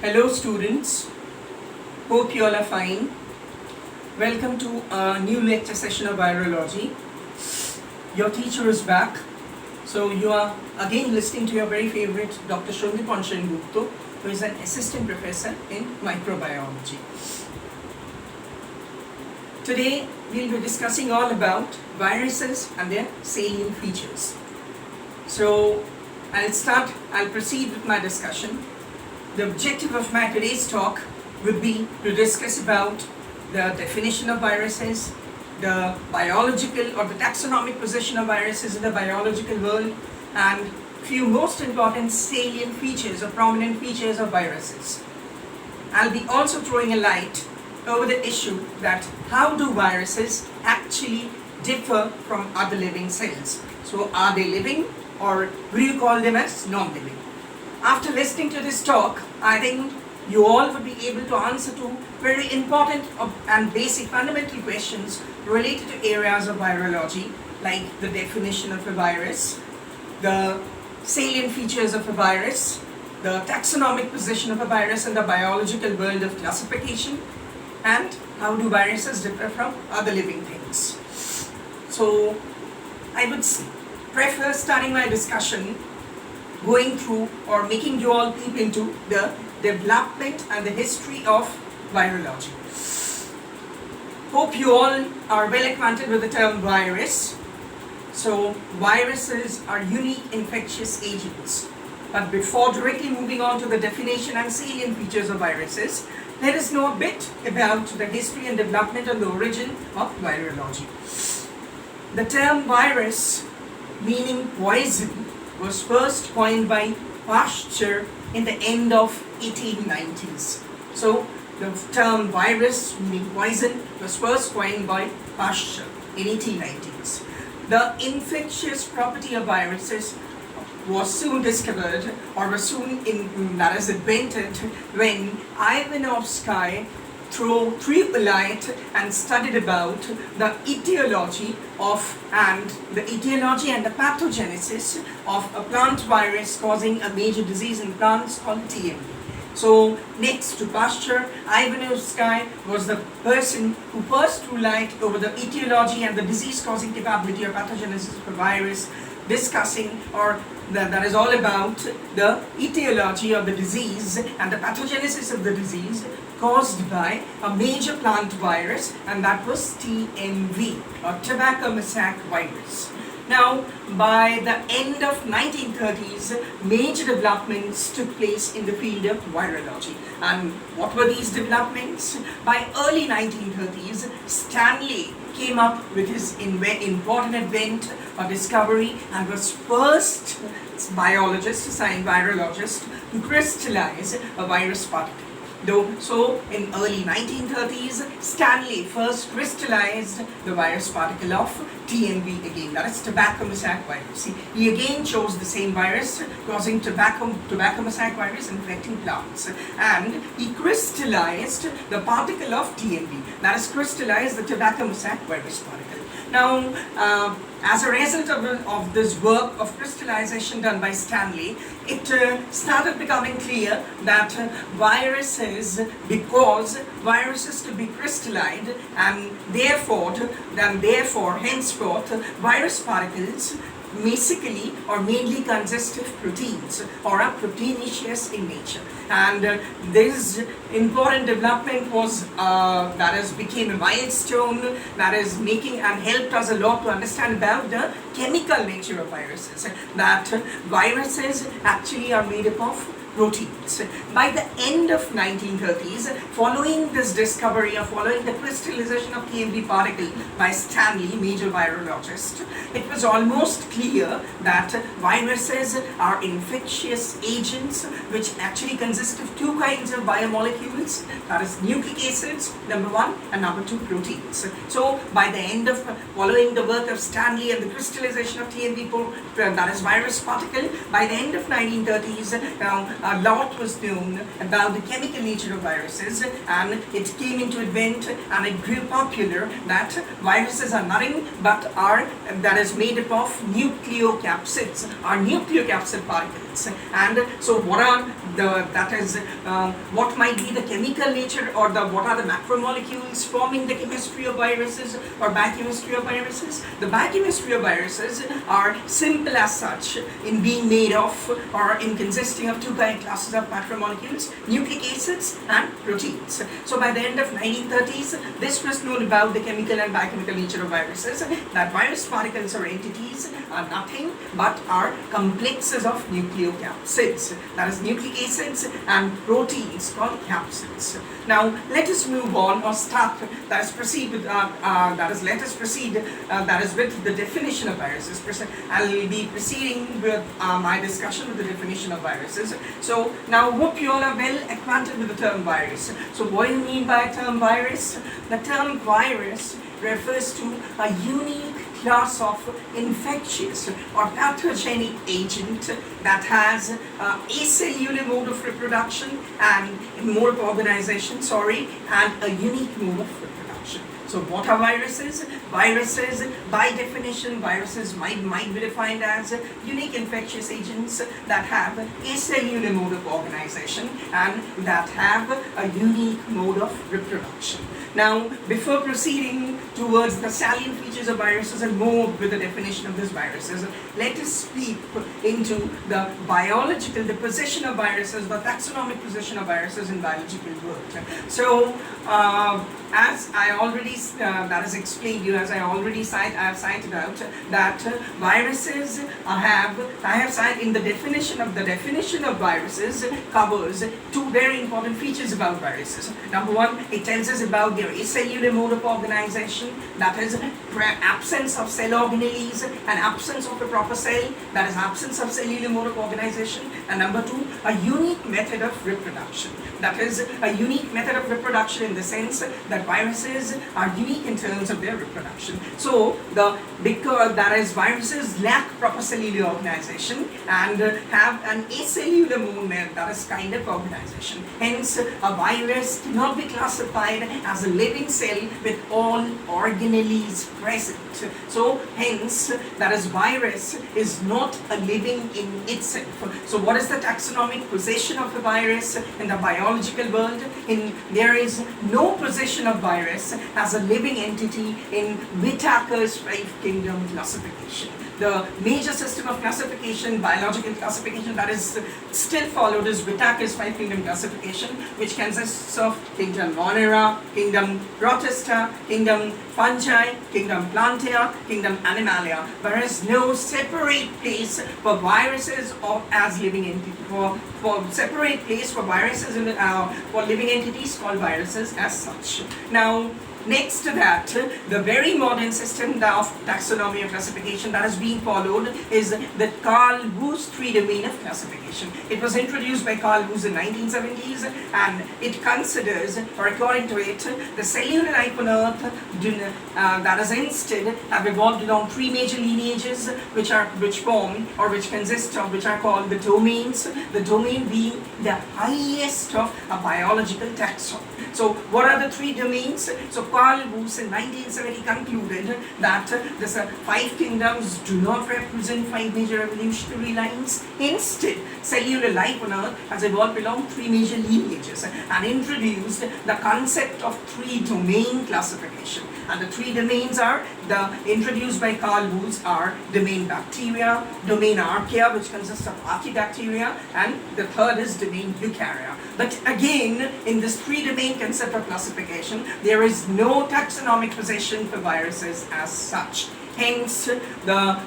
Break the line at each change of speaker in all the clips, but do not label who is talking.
Hello students, hope you all are fine. Welcome to a new lecture session of Virology. Your teacher is back. So you are again listening to your very favorite Dr Sandeepan Sengupta, who is an assistant professor in microbiology. Today we'll be discussing all about viruses and their salient features. So I'll proceed with my discussion. The objective of my today's talk would be to discuss about the definition of viruses, the biological or the taxonomic position of viruses in the biological world, and few most important salient features or prominent features of viruses. I'll be also throwing a light over the issue that how do viruses actually differ from other living cells. So are they living, or would you call them as non-living? After listening to this talk, I think you all would be able to answer to very important and basic fundamental questions related to areas of virology, like the definition of a virus, the salient features of a virus, the taxonomic position of a virus in the biological world of classification, and how do viruses differ from other living things. So I would prefer starting my discussion going through or making you all peep into the development and the history of virology. Hope you all are well acquainted with the term virus. So viruses are unique infectious agents. But before directly moving on to the definition and salient features of viruses, let us know a bit about the history and development and the origin of virology. The term virus, meaning poison, was first coined by Pasteur in the end of 1890s. So the term virus, meaning poison, was first coined by Pasteur in 1890s. The infectious property of viruses was soon discovered, or was soon invented when Ivanovsky threw a light and studied about the etiology and the pathogenesis of a plant virus causing a major disease in plants called TMV. So next to Pasteur, Ivanovsky was the person who first threw light over the etiology and the disease-causing capability or pathogenesis of a virus, discussing that is all about the etiology of the disease and the pathogenesis of the disease caused by a major plant virus, and that was TMV, or tobacco macaque virus. Now, by the end of 1930s, major developments took place in the field of virology. And what were these developments? By early 1930s, Stanley came up with his important advent or discovery and was first virologist to crystallize a virus particle. So in early 1930s, Stanley first crystallized the virus particle of TMV again, that is tobacco macaque virus. He again chose the same virus causing tobacco macaque virus infecting plants, and he crystallized the particle of TMV, that is crystallized the tobacco macaque virus particle. Now, as a result of this work of crystallization done by Stanley, it started becoming clear that viruses, because viruses could be crystallized, and therefore, henceforth, virus particles basically or mainly consist of proteins or are proteinaceous in nature. And this important development was became a milestone that is making and helped us a lot to understand about the chemical nature of viruses. That viruses actually are made up of proteins. By the end of 1930s, following this discovery or following the crystallization of TMV particle by Stanley, major virologist, it was almost clear that viruses are infectious agents which actually consist of two kinds of biomolecules, that is nucleic acids, number one, and number two, proteins. So by the end of following the work of Stanley and the crystallization of TMV, that is virus particle, by the end of 1930s, now a lot was known about the chemical nature of viruses, and it came into advent and it grew popular that viruses are nothing but that is made up of nucleocapsids, or nucleocapsid particles. And so what are that is what might be the chemical nature or what are the macromolecules forming the chemistry of viruses or biochemistry of viruses. The biochemistry of viruses are simple as such in being made of or in consisting of two classes of macromolecules, nucleic acids and proteins. So by the end of 1930s, this was known about the chemical and biochemical nature of viruses, that virus particles or entities are nothing but are complexes of nucleocapsids, that is nucleic acids and proteins called capsids. Now let us move on or start, let us proceed with with the definition of viruses. I'll be proceeding with my discussion with the definition of viruses. So now hope you all are well acquainted with the term virus. So what do you mean by term virus? The term virus refers to a unique class of infectious or pathogenic agent that has acellular mode of reproduction and mode of organization, and a unique mode of reproduction. So what are viruses? Viruses, by definition, viruses might be defined as unique infectious agents that have acellular mode of organization and that have a unique mode of reproduction. Now, before proceeding towards the salient features of viruses and more with the definition of these viruses, let us speak into the position of viruses, the taxonomic position of viruses in biological world. So, as I already I have cited out that viruses I have cited in the definition of viruses covers two very important features about viruses. Number one, it tells us about their acellular mode of organization, that is absence of cell organelles and absence of a proper cell, that is absence of cellular mode of organization, and number two, a unique method of reproduction. That is a unique method of reproduction in the sense that viruses are unique in terms of their reproduction. So because viruses lack proper cellular organization and have an acellular movement, that is kind of organization. Hence, a virus cannot be classified as a living cell with all organelles present. So hence, that is virus is not a living in itself. So what is the taxonomic position of a virus in the biological world? There is no position of virus as a living entity in Whitaker's 5-kingdom classification. The major system of classification, biological classification that is still followed is Whitaker's 5-kingdom classification, which consists of kingdom Monera, kingdom Protista, kingdom Fungi, kingdom Plantae, kingdom Animalia. There is no separate place for viruses or as living entities. For separate place for viruses for living entities called viruses as such. Now, next to that, the very modern system of taxonomy or classification that is being followed is the Carl Bose tree-domain of classification. It was introduced by Carl Bose in 1970s, and it considers, or according to it, the cellular life on Earth that is instead have evolved along three major lineages which consist of which are called the domains. The domain being the highest of a biological taxon. So what are the three domains? So Carl Bose in 1970 concluded that the 5 kingdoms do not represent 5 major evolutionary lines. Instead, cellular life on Earth has evolved along 3 major lineages and introduced the concept of 3-domain classification. And the 3 domains introduced by Carl Bose are domain bacteria, domain archaea, which consists of archaebacteria, and the third is domain eukarya. But again, in this 3-domain concept of classification, there is no taxonomic position for viruses as such. Hence,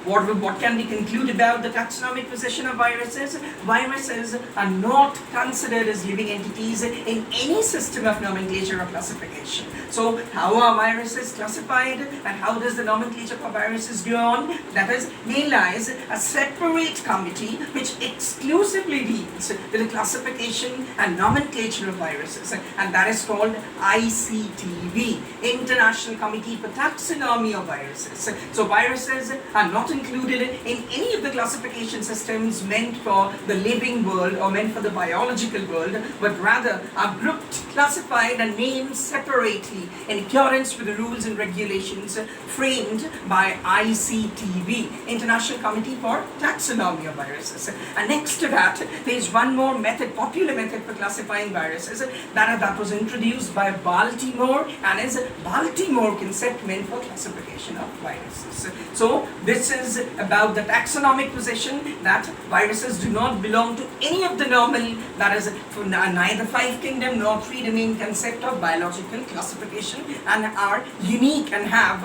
what can we conclude about the taxonomic position of viruses? Viruses are not considered as living entities in any system of nomenclature or classification. So, how are viruses classified and how does the nomenclature for viruses go on? That is, there lies a separate committee which exclusively deals with the classification and nomenclature of viruses, and that is called ICTV, International Committee for Taxonomy of Viruses. So viruses are not included in any of the classification systems meant for the living world or meant for the biological world, but rather are grouped classified and named separately in accordance with the rules and regulations framed by ICTV, International Committee for Taxonomy of Viruses. And next to that, there is one more method, popular method for classifying viruses that was introduced by Baltimore, and is Baltimore concept meant for classification of viruses. So this is about the taxonomic position that viruses do not belong to any of the normal, that is for neither five kingdom nor three domain concept of biological classification, and are unique and have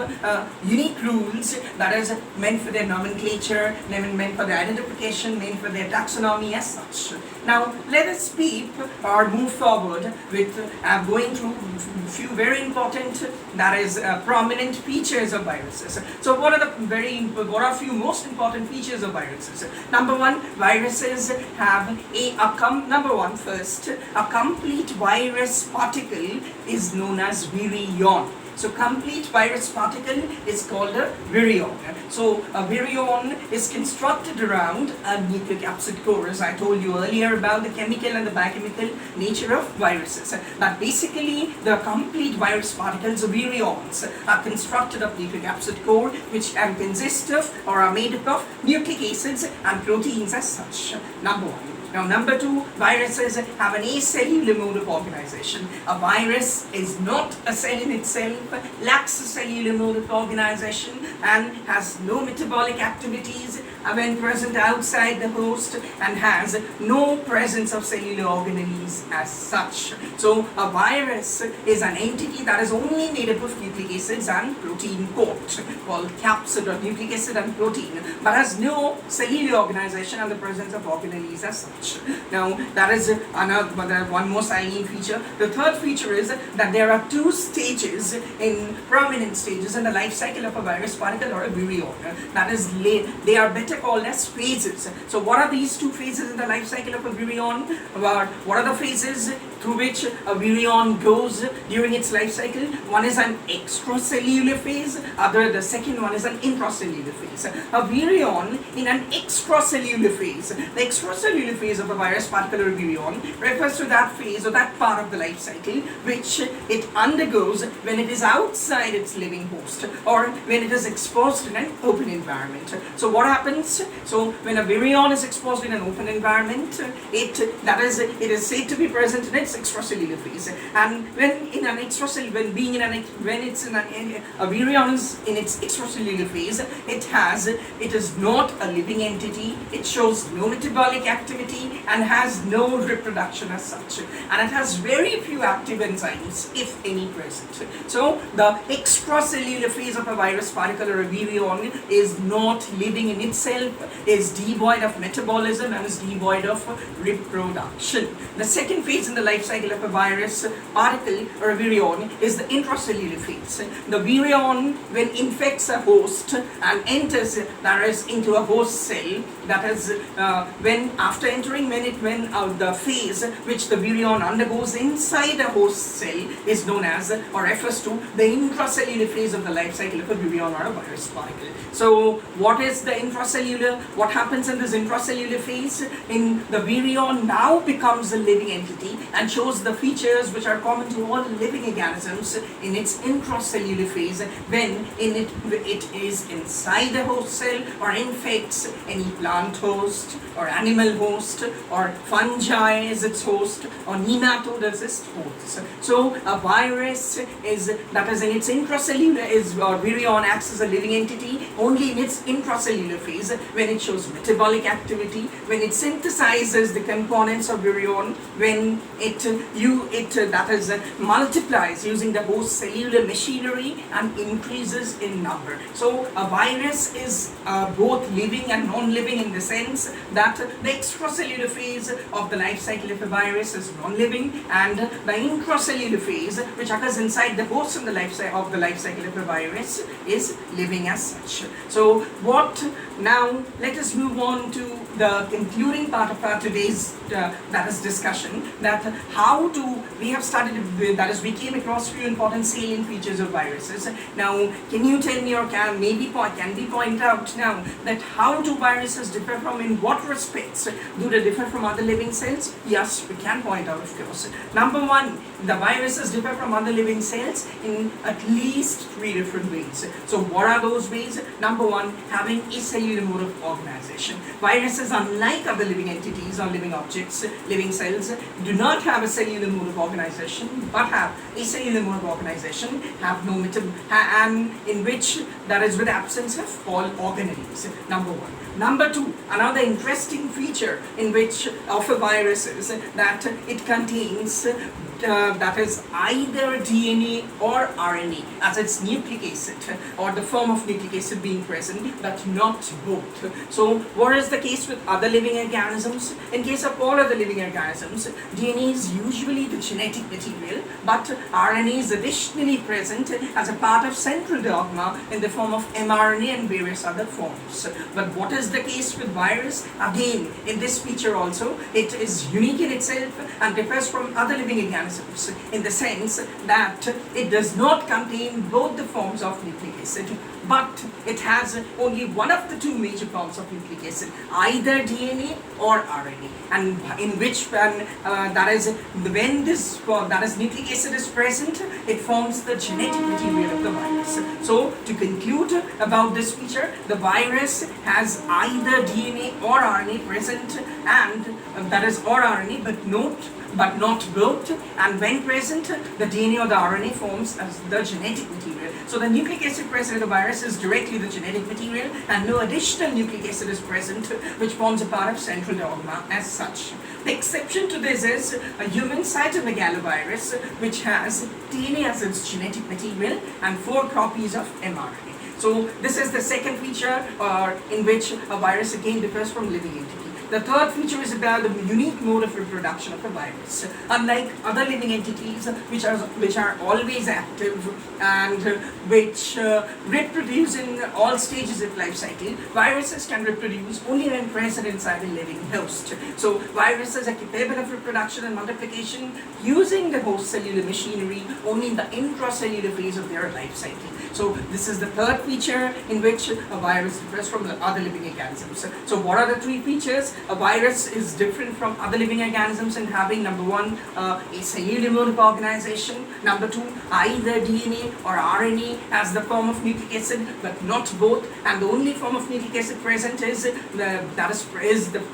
unique rules that is meant for their nomenclature, meant for their identification, meant for their taxonomy as such. Now let us speak or move forward with going through a few very important, that is prominent features of viruses. So what are a few most important features of viruses? Number one, viruses have number one first, a complete virus particle is known as virion. So complete virus particle is called a virion. So a virion is constructed around a nucleocapsid core, as I told you earlier about the chemical and the biochemical nature of viruses. But basically the complete virus particles, virions, are constructed of nucleocapsid core, which consist of or are made up of nucleic acids and proteins as such. Number one. Now number two, viruses have an acellular mode of organization. A virus is not a cell in itself, lacks a cellular mode of organization, and has no metabolic activities when present outside the host, and has no presence of cellular organelles as such. So a virus is an entity that is only made up of nucleic acids and protein coat, called capsid or nucleic acid and protein, but has no cellular organization and the presence of organelles as such. Now that is another one more salient feature. The third feature is that there are two stages, prominent stages in the life cycle of a virus particle or a virion. That is, they are better called as phases. So what are these two phases in the life cycle of a virion? What are the phases through which a virion goes during its life cycle? One is an extracellular phase, the second one is an intracellular phase. A virion in an extracellular phase, the extracellular phase of a virus particle or virion refers to that phase or that part of the life cycle which it undergoes when it is outside its living host, or when it is exposed in an open environment. So what happens? So when a virion is exposed in an open environment, it is said to be present in its extracellular phase. And when a virion is in its extracellular phase, it is not a living entity. It shows no metabolic activity and has no reproduction as such, and it has very few active enzymes, if any, present. So the extracellular phase of a virus particle or a virion is not living in itself, is devoid of metabolism, and is devoid of reproduction. The second phase in the life cycle of a virus particle or a virion is the intracellular phase. The virion, when infects a host and enters into a host cell, that is the phase which the virion undergoes inside a host cell is known as, or refers to, the intracellular phase of the life cycle of a virion or a virus particle. So what is the intracellular? What happens in this intracellular phase? In the virion now becomes a living entity and shows the features which are common to all living organisms in its intracellular phase, when it is inside the host cell or infects any plant host or animal host, or fungi as its host, or nematode as its host. So a virus that is in its intracellular virion acts as a living entity only in its intracellular phase, when it shows metabolic activity, when it synthesizes the components of virion, when it multiplies using the host cellular machinery and increases in number. So a virus is both living and non-living in the sense that the extracellular phase of the life cycle of a virus is non-living, and the intracellular phase, which occurs inside the host in the life cycle of a virus, is living as such. So what now let us move on to the concluding part of our today's that is discussion, that how do we have started that is we came across few important salient features of viruses. Now can you tell me, or can we point out now that how do viruses differ from, in what respects do they differ from other living cells? Yes, we can point out, of course. Number one, the viruses differ from other living cells in at least 3 different ways. So what are those ways? Number one, having acellular mode of organization. Viruses, unlike other living entities or living objects, living cells, do not have a cellular mode of organization, but have acellular mode of organization, have no and in which that is with absence of all organelles. Number one. Number two, another interesting feature in which of a virus is that it contains that is either DNA or RNA as its nucleic acid, or the form of nucleic acid being present, but not both. So what is the case with other living organisms? In case of all other living organisms, DNA is usually the genetic material, but RNA is additionally present as a part of central dogma in the form of mRNA and various other forms. But what is the case with virus? Again, in this feature also, it is unique in itself and differs from other living organisms in the sense that it does not contain both the forms of nucleic acid, but it has only one of the two major forms of nucleic acid, either DNA or RNA, and in which when nucleic acid is present, it forms the genetic material of the virus. So to conclude about this feature, the virus has either DNA or RNA present, and that is or RNA, but not both, and when present, the DNA or the RNA forms as the genetic material. So the nucleic acid present in the virus is directly the genetic material, and no additional nucleic acid is present, which forms a part of central dogma as such. The exception to this is a human cytomegalovirus, which has DNA as its genetic material and 4 copies of mRNA. So this is the second feature in which a virus again differs from living entity. The third feature is about the unique mode of reproduction of the virus. Unlike other living entities, which are always active and which reproduce in all stages of life cycle, viruses can reproduce only when present inside a living host. So viruses are capable of reproduction and multiplication using the host cellular machinery only in the intracellular phase of their life cycle. So this is the third feature in which a virus differs from other living organisms. So what are the 3 features? A virus is different from other living organisms in having, number one, a cellular mode of organization. Number two, either DNA or RNA as the form of nucleic acid, but not both. And the only form of nucleic acid present is the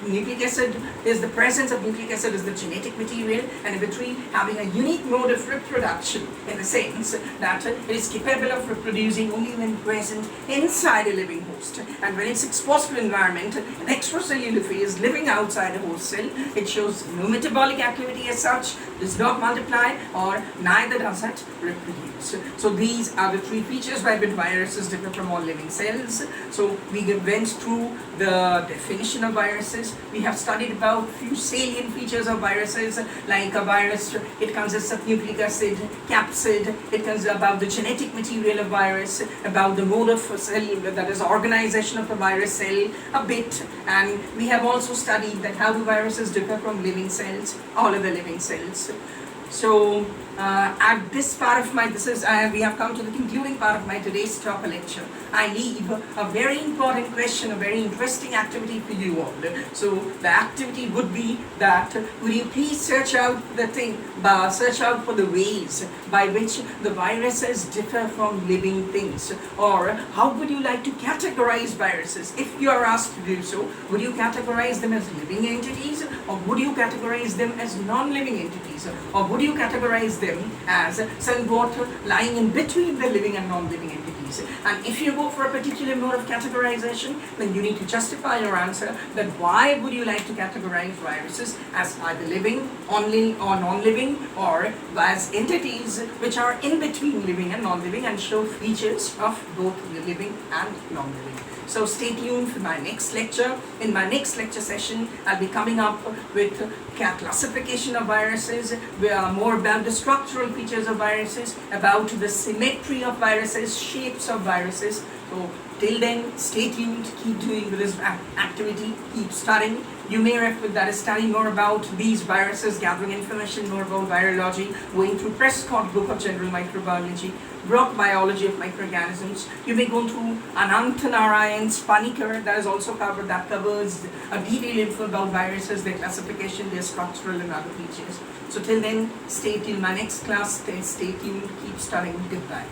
nucleic acid. Is the presence of nucleic acid is the genetic material. And number three, having a unique mode of reproduction in the sense that it is capable of reproducing only when present inside a living host. And when it's exposed to environment, an extracellular phase living outside a host cell, it shows no metabolic activity as such, does not multiply, or neither does it reproduce. So these are the 3 features by which viruses differ from all living cells. So we went through the definition of viruses. We have studied about few salient features of viruses, like a virus, it consists of nucleic acid, capsid, it consists about the genetic material of virus, about the mode of cell, that is organization of the virus cell a bit, and we have also studied that how do viruses differ from living cells, all other living cells. So at this part of we have come to the concluding part of my today's talk lecture. I leave a very important question, a very interesting activity for you all. So the activity would be that, would you please search out for the ways by which the viruses differ from living things, or how would you like to categorize viruses? If you are asked to do so, would you categorize them as living entities, or would you categorize them as non-living entities, or would you categorize them as somewhat lying in between the living and non-living entities? And if you go for a particular mode of categorization, then you need to justify your answer, that why would you like to categorize viruses as either living, only, or non-living, or as entities which are in between living and non-living and show features of both the living and non-living. So stay tuned for my next lecture. In my next lecture session, I'll be coming up with classification of viruses, more about the structural features of viruses, about the symmetry of viruses, shapes of viruses, So till then, stay tuned, keep doing this activity, keep studying. You may refer that is studying more about these viruses, gathering information more about virology, going through Prescott Book of General Microbiology, Brock Biology of Microorganisms. You may go through Anantanarayan's Panikar, that is also covered, that covers a detailed info about viruses, their classification, their structural and other features. So till then, stay till my next class, stay tuned, keep studying, goodbye.